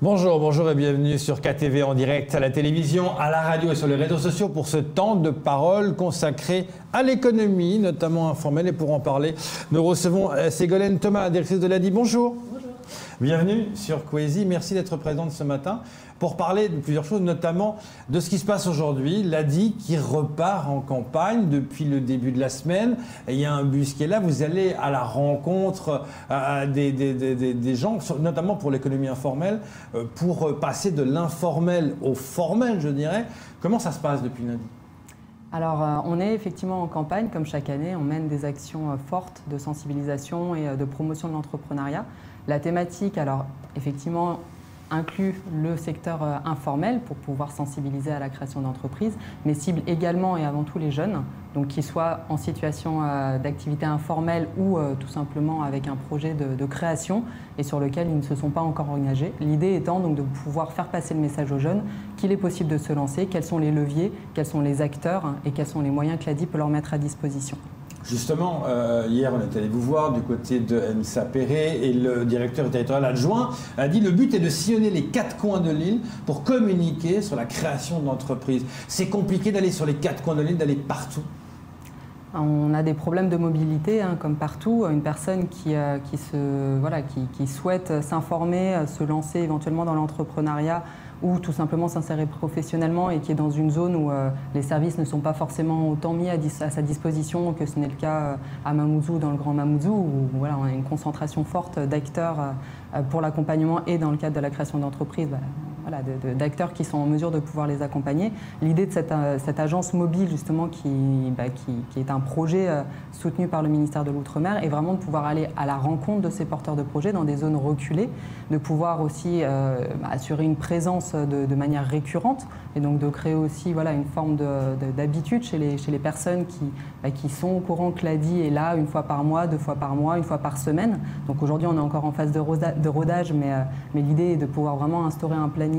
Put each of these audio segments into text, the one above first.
Bonjour, bonjour et bienvenue sur KTV en direct à la télévision, à la radio et sur les réseaux sociaux pour ce temps de parole consacré à l'économie, notamment informelle. Et pour en parler, nous recevons Ségolène Thomas, directrice de l'ADI. Bonjour. Bonjour. Bienvenue sur Coesi. Merci d'être présente ce matin pour parler de plusieurs choses, notamment de ce qui se passe aujourd'hui. L'ADI qui repart en campagne depuis le début de la semaine. Il y a un bus qui est là. Vous allez à la rencontre des gens, notamment pour l'économie informelle, pour passer de l'informel au formel, je dirais. Comment ça se passe depuis lundi ? Alors, on est effectivement en campagne, comme chaque année. On mène des actions fortes de sensibilisation et de promotion de l'entrepreneuriat. La thématique, alors, effectivement, inclut le secteur informel pour pouvoir sensibiliser à la création d'entreprises, mais cible également et avant tout les jeunes, donc qu'ils soient en situation d'activité informelle ou tout simplement avec un projet de création et sur lequel ils ne se sont pas encore engagés. L'idée étant donc de pouvoir faire passer le message aux jeunes qu'il est possible de se lancer, quels sont les leviers, quels sont les acteurs et quels sont les moyens que l'ADI peut leur mettre à disposition. Justement, hier, on est allé vous voir du côté de MSA Perret et le directeur territorial adjoint a dit le but est de sillonner les 4 coins de l'île pour communiquer sur la création d'entreprises. C'est compliqué d'aller sur les 4 coins de l'île, d'aller partout. On a des problèmes de mobilité, hein, comme partout. Une personne qui souhaite s'informer, se lancer éventuellement dans l'entrepreneuriat ou tout simplement s'insérer professionnellement et qui est dans une zone où les services ne sont pas forcément autant mis à sa disposition que ce n'est le cas à Mamoudzou, dans le Grand Mamoudzou, où voilà, on a une concentration forte d'acteurs pour l'accompagnement et dans le cadre de la création d'entreprises. Voilà, d'acteurs qui sont en mesure de pouvoir les accompagner. L'idée de cette agence mobile, justement, qui est un projet soutenu par le ministère de l'Outre-mer, est vraiment de pouvoir aller à la rencontre de ces porteurs de projets dans des zones reculées, de pouvoir aussi assurer une présence de manière récurrente, et donc de créer aussi voilà, une forme d'habitude chez les personnes qui sont au courant que l'ADI est là une fois par mois, 2 fois par mois, 1 fois par semaine. Donc aujourd'hui, on est encore en phase de rodage, mais l'idée est de pouvoir vraiment instaurer un planning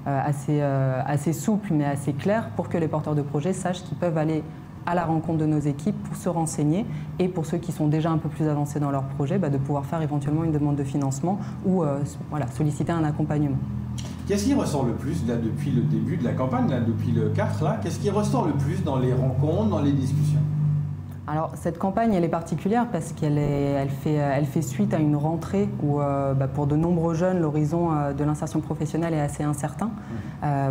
assez souple mais assez clair pour que les porteurs de projets sachent qu'ils peuvent aller à la rencontre de nos équipes pour se renseigner et pour ceux qui sont déjà un peu plus avancés dans leur projet, de pouvoir faire éventuellement une demande de financement ou solliciter un accompagnement. Qu'est-ce qui ressort le plus là, depuis le début de la campagne, là, depuis le 4, là, qu'est-ce qui ressort le plus dans les rencontres, dans les discussions ? Alors cette campagne elle est particulière parce qu'elle fait suite à une rentrée où pour de nombreux jeunes l'horizon de l'insertion professionnelle est assez incertain.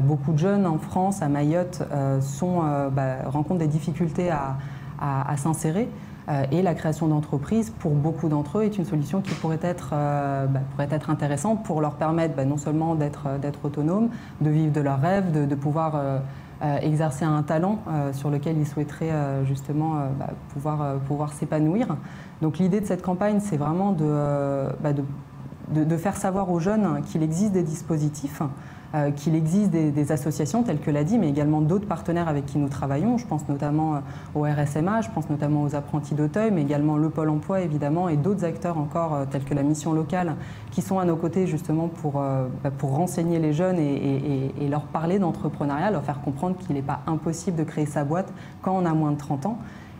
Beaucoup de jeunes en France, à Mayotte, rencontrent des difficultés à s'insérer et la création d'entreprises pour beaucoup d'entre eux est une solution qui pourrait être intéressante pour leur permettre non seulement d'être autonomes, de vivre de leurs rêves, de pouvoir exercer un talent sur lequel ils souhaiteraient pouvoir s'épanouir. Donc l'idée de cette campagne, c'est vraiment de faire savoir aux jeunes qu'il existe des dispositifs, qu'il existe des associations telles que l'ADI, mais également d'autres partenaires avec qui nous travaillons. Je pense notamment au RSMA, je pense notamment aux apprentis d'Auteuil, mais également le Pôle emploi évidemment, et d'autres acteurs encore tels que la mission locale qui sont à nos côtés justement pour renseigner les jeunes et leur parler d'entrepreneuriat, leur faire comprendre qu'il n'est pas impossible de créer sa boîte quand on a moins de 30 ans.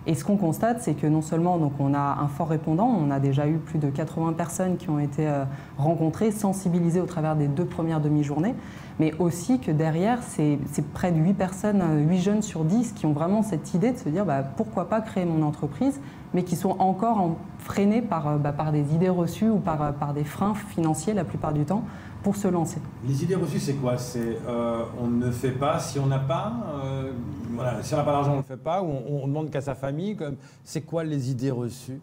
Et ce qu'on constate, c'est que non seulement donc, on a un fort répondant, on a déjà eu plus de 80 personnes qui ont été rencontrées, sensibilisées au travers des 2 premières demi-journées, mais aussi que derrière, c'est près de 8 personnes, 8 jeunes sur 10 qui ont vraiment cette idée de se dire pourquoi pas créer mon entreprise, mais qui sont encore freinés par des idées reçues ou par des freins financiers la plupart du temps pour se lancer. Les idées reçues, c'est quoi ? C'est on ne fait pas si on n'a pas, si on n'a pas d'argent, on ne le fait pas, ou on demande qu'à sa famille. C'est quoi les idées reçues ?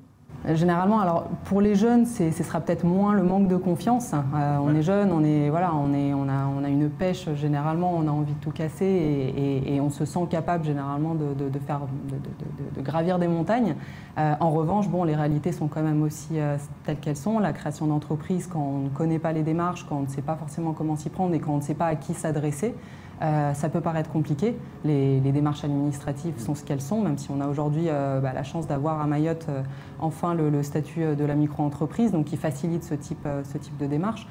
Généralement, alors pour les jeunes, ce sera peut-être moins le manque de confiance. On est jeunes, on a une pêche généralement, on a envie de tout casser et on se sent capable généralement de gravir des montagnes. En revanche, les réalités sont quand même aussi telles qu'elles sont. La création d'entreprise, quand on ne connaît pas les démarches, quand on ne sait pas forcément comment s'y prendre et quand on ne sait pas à qui s'adresser, ça peut paraître compliqué. Les démarches administratives sont ce qu'elles sont, même si on a aujourd'hui la chance d'avoir à Mayotte enfin le statut de la micro-entreprise, donc qui facilite ce type de démarche.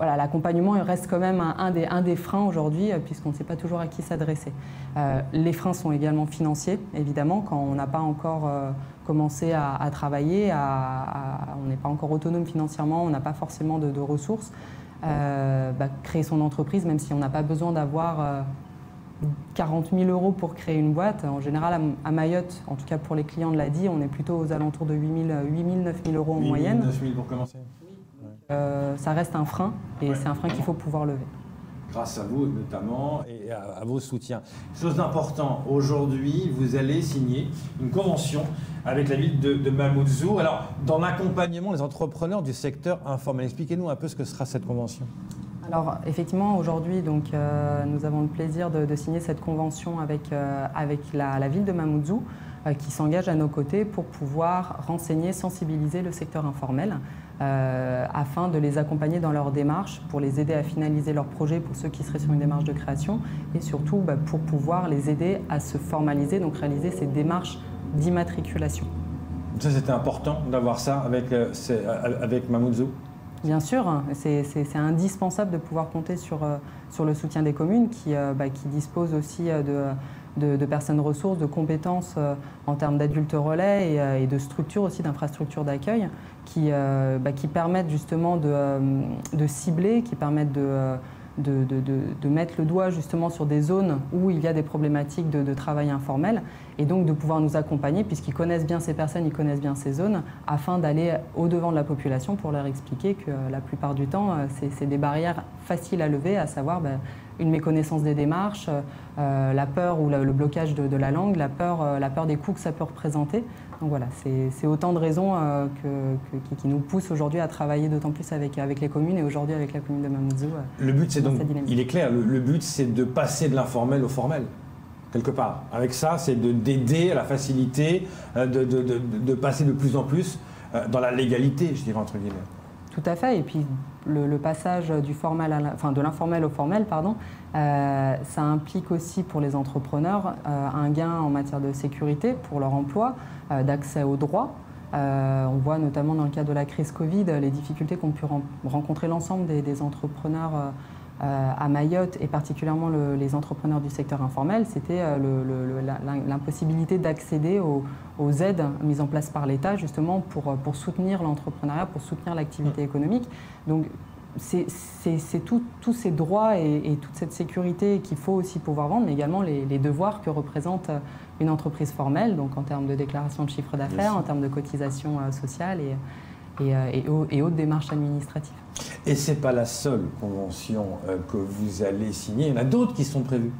L'accompagnement reste quand même un des freins aujourd'hui, puisqu'on ne sait pas toujours à qui s'adresser. Les freins sont également financiers, évidemment, quand on n'a pas encore commencé à travailler, on n'est pas encore autonome financièrement, on n'a pas forcément de ressources. créer son entreprise, même si on n'a pas besoin d'avoir 40 000 € pour créer une boîte. En général, à Mayotte, en tout cas pour les clients de l'ADI, on est plutôt aux alentours de 8 000, 9 000 € en moyenne. 9 000 pour commencer. Ça reste un frein, et c'est un frein qu'il faut pouvoir lever. Grâce à vous notamment et à vos soutiens. Chose d'important, aujourd'hui, vous allez signer une convention avec la ville de Mamoudzou. Alors, dans l'accompagnement des entrepreneurs du secteur informel, expliquez-nous un peu ce que sera cette convention. Alors, effectivement, aujourd'hui, nous avons le plaisir de signer cette convention avec la ville de Mamoudzou, qui s'engage à nos côtés pour pouvoir renseigner, sensibiliser le secteur informel, afin de les accompagner dans leur démarche, pour les aider à finaliser leur projet pour ceux qui seraient sur une démarche de création, et surtout pour pouvoir les aider à se formaliser, donc réaliser ces démarches d'immatriculation. Ça, c'était important d'avoir ça avec Mamoudzou. Bien sûr, c'est indispensable de pouvoir compter sur le soutien des communes qui disposent aussi de personnes ressources, de compétences en termes d'adultes relais et de structures aussi, d'infrastructures d'accueil qui permettent justement de cibler, qui permettent de mettre le doigt justement sur des zones où il y a des problématiques de travail informel, et donc de pouvoir nous accompagner puisqu'ils connaissent bien ces personnes, ils connaissent bien ces zones, afin d'aller au-devant de la population pour leur expliquer que la plupart du temps, c'est des barrières faciles à lever, à savoir une méconnaissance des démarches, la peur ou le blocage de la langue, la peur des coûts que ça peut représenter. Donc voilà, c'est autant de raisons qui nous poussent aujourd'hui à travailler d'autant plus avec les communes, et aujourd'hui avec la commune de Mamoudzou. Le but, c'est donc, il est clair, le but, c'est de passer de l'informel au formel, quelque part. Avec ça, c'est d'aider à la facilité, de passer de plus en plus dans la légalité, je dirais, entre guillemets. Tout à fait, et puis le passage de l'informel au formel, ça implique aussi pour les entrepreneurs un gain en matière de sécurité pour leur emploi, d'accès aux droits. On voit notamment dans le cadre de la crise Covid les difficultés qu'ont pu rencontrer l'ensemble des entrepreneurs à Mayotte, et particulièrement les entrepreneurs du secteur informel. C'était l'impossibilité d'accéder aux aides mises en place par l'État justement pour soutenir l'entrepreneuriat, pour soutenir l'activité économique. Donc c'est tous ces droits et toute cette sécurité qu'il faut aussi pouvoir vendre, mais également les devoirs que représente une entreprise formelle, donc en termes de déclaration de chiffre d'affaires, en termes de cotisation sociale et autres démarches administratives. Et ce n'est pas la seule convention que vous allez signer, il y en a d'autres qui sont prévues.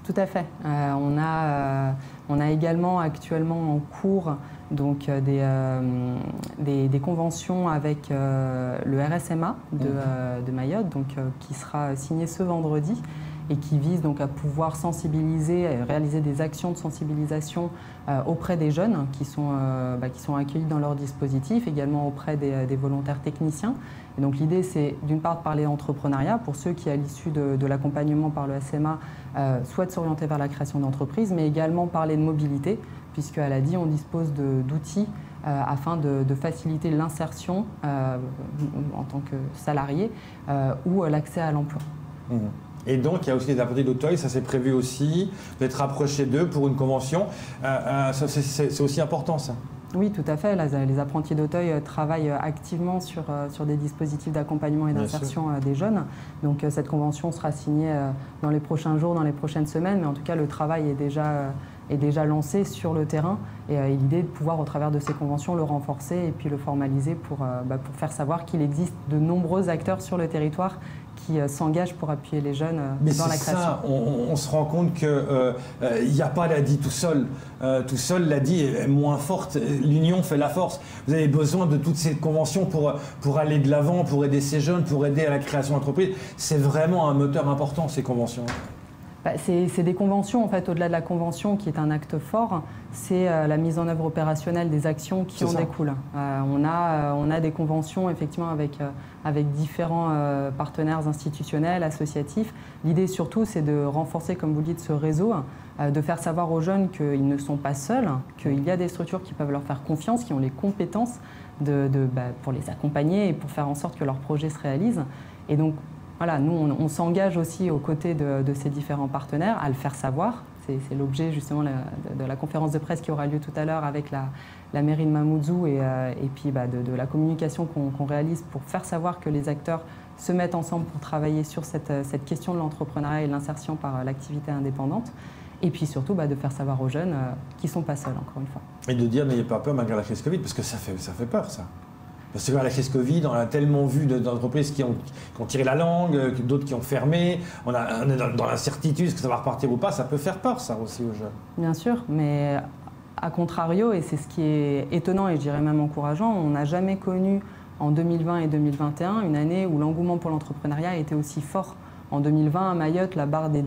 Tout à fait. On a également actuellement en cours donc, des conventions avec le RSMA de Mayotte, donc, qui sera signé ce vendredi, et qui vise donc à pouvoir sensibiliser, réaliser des actions de sensibilisation auprès des jeunes qui sont accueillis dans leur dispositif, également auprès des volontaires techniciens. Et donc l'idée, c'est d'une part de parler entrepreneuriat pour ceux qui, à l'issue de l'accompagnement par le SMA, souhaitent s'orienter vers la création d'entreprises, mais également parler de mobilité, puisque à l'ADI, on dispose d'outils afin de faciliter l'insertion en tant que salarié ou l'accès à l'emploi. Mmh. Et donc, il y a aussi les apprentis d'Auteuil, ça c'est prévu aussi, d'être rapproché d'eux pour une convention. C'est aussi important, ça. Oui, tout à fait. Les apprentis d'Auteuil travaillent activement sur des dispositifs d'accompagnement et d'insertion des jeunes. Donc, cette convention sera signée dans les prochains jours, dans les prochaines semaines, mais en tout cas, le travail est déjà lancé sur le terrain. Et l'idée de pouvoir, au travers de ces conventions, le renforcer et puis le formaliser pour faire savoir qu'il existe de nombreux acteurs sur le territoire qui s'engagent pour appuyer les jeunes dans la création. Ça, on se rend compte qu'il n'y a pas l'ADI tout seul. Tout seul, l'ADI est moins forte. L'union fait la force. Vous avez besoin de toutes ces conventions pour aller de l'avant, pour aider ces jeunes, pour aider à la création d'entreprises. C'est vraiment un moteur important, ces conventions. C'est des conventions, en fait, au-delà de la convention qui est un acte fort, c'est la mise en œuvre opérationnelle des actions qui en découlent. On a des conventions effectivement avec différents partenaires institutionnels, associatifs. L'idée surtout, c'est de renforcer, comme vous le dites, ce réseau, de faire savoir aux jeunes qu'ils ne sont pas seuls, qu'il y a des structures qui peuvent leur faire confiance, qui ont les compétences pour les accompagner et pour faire en sorte que leur projet se réalise. Et donc, voilà, nous, on s'engage aussi aux côtés de ces différents partenaires à le faire savoir, C'est l'objet justement de la conférence de presse qui aura lieu tout à l'heure avec la mairie de Mamoudzou et puis de la communication qu'on réalise pour faire savoir que les acteurs se mettent ensemble pour travailler sur cette question de l'entrepreneuriat et l'insertion par l'activité indépendante. Et puis surtout de faire savoir aux jeunes qu'ils ne sont pas seuls, encore une fois. Et de dire n'ayez pas peur malgré la crise Covid, parce que ça fait peur ça. Parce que la crise Covid, on a tellement vu d'entreprises qui ont tiré la langue, d'autres qui ont fermé. On est dans l'incertitude, est-ce que ça va repartir ou pas? Ça peut faire peur, ça aussi, aux jeunes. Bien sûr, mais à contrario, et c'est ce qui est étonnant et je dirais même encourageant, on n'a jamais connu en 2020 et 2021 une année où l'engouement pour l'entrepreneuriat était aussi fort. En 2020, à Mayotte, la barre des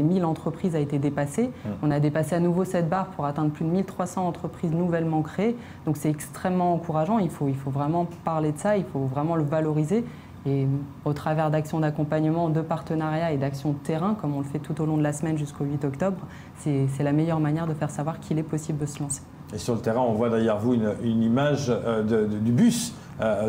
1000 entreprises a été dépassée. On a dépassé à nouveau cette barre pour atteindre plus de 1300 entreprises nouvellement créées. Donc c'est extrêmement encourageant. Il faut vraiment parler de ça, il faut vraiment le valoriser. Et au travers d'actions d'accompagnement, de partenariats et d'actions de terrain, comme on le fait tout au long de la semaine jusqu'au 8 octobre, c'est la meilleure manière de faire savoir qu'il est possible de se lancer. Et sur le terrain, on voit derrière vous une image du bus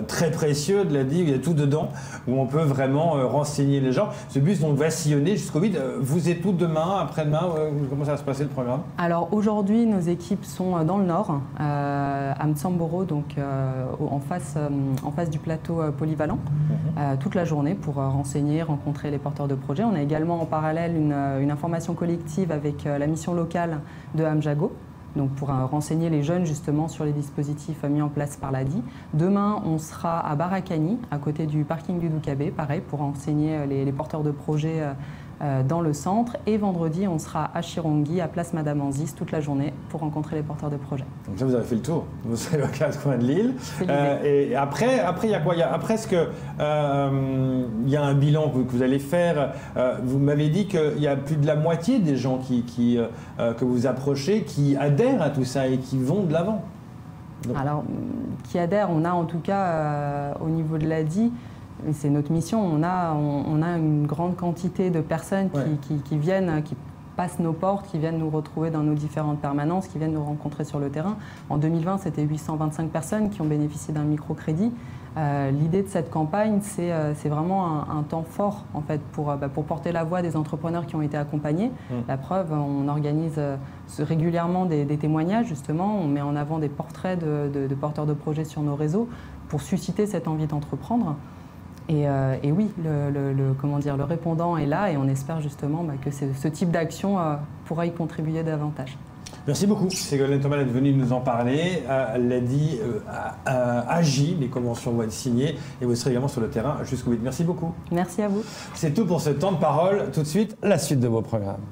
très précieux de la digue, il y a tout dedans, où on peut vraiment renseigner les gens. Ce bus donc va sillonner jusqu'au 8. Vous êtes où demain, après-demain? Comment ça va se passer le programme? Alors aujourd'hui, nos équipes sont dans le nord, à Mtsamboro, donc en face du plateau polyvalent, toute la journée pour renseigner, rencontrer les porteurs de projets. On a également en parallèle une information collective avec la mission locale de Amjago, donc pour renseigner les jeunes justement sur les dispositifs mis en place par l'ADI. Demain, on sera à Barakani, à côté du parking du Doucabé, pareil, pour renseigner les porteurs de projets dans le centre. Et vendredi, on sera à Chirongi, à Place Madame Anzis, toute la journée pour rencontrer les porteurs de projets. Donc là, vous avez fait le tour. Vous serez aux quatre coins de l'île. Et après, il y a quoi? Il y a presque... il y a un bilan que vous allez faire. Vous m'avez dit qu'il y a plus de la moitié des gens que vous approchez qui adhèrent à tout ça et qui vont de l'avant. Alors, qui adhèrent, on a en tout cas, au niveau de l'ADI, c'est notre mission, on a une grande quantité de personnes qui viennent, qui passent nos portes, qui viennent nous retrouver dans nos différentes permanences, qui viennent nous rencontrer sur le terrain. En 2020, c'était 825 personnes qui ont bénéficié d'un microcrédit. L'idée de cette campagne, c'est vraiment un temps fort en fait, pour porter la voix des entrepreneurs qui ont été accompagnés. La preuve, on organise régulièrement des témoignages, justement, on met en avant des portraits de porteurs de projets sur nos réseaux pour susciter cette envie d'entreprendre. Et oui, le répondant est là et on espère justement que ce type d'action pourra y contribuer davantage. Merci beaucoup. Ségolène Thomas est venue nous en parler. L'ADI agit, les conventions vont être signées et vous serez également sur le terrain jusqu'au 8. Merci beaucoup. Merci à vous. C'est tout pour ce temps de parole. Tout de suite, la suite de vos programmes.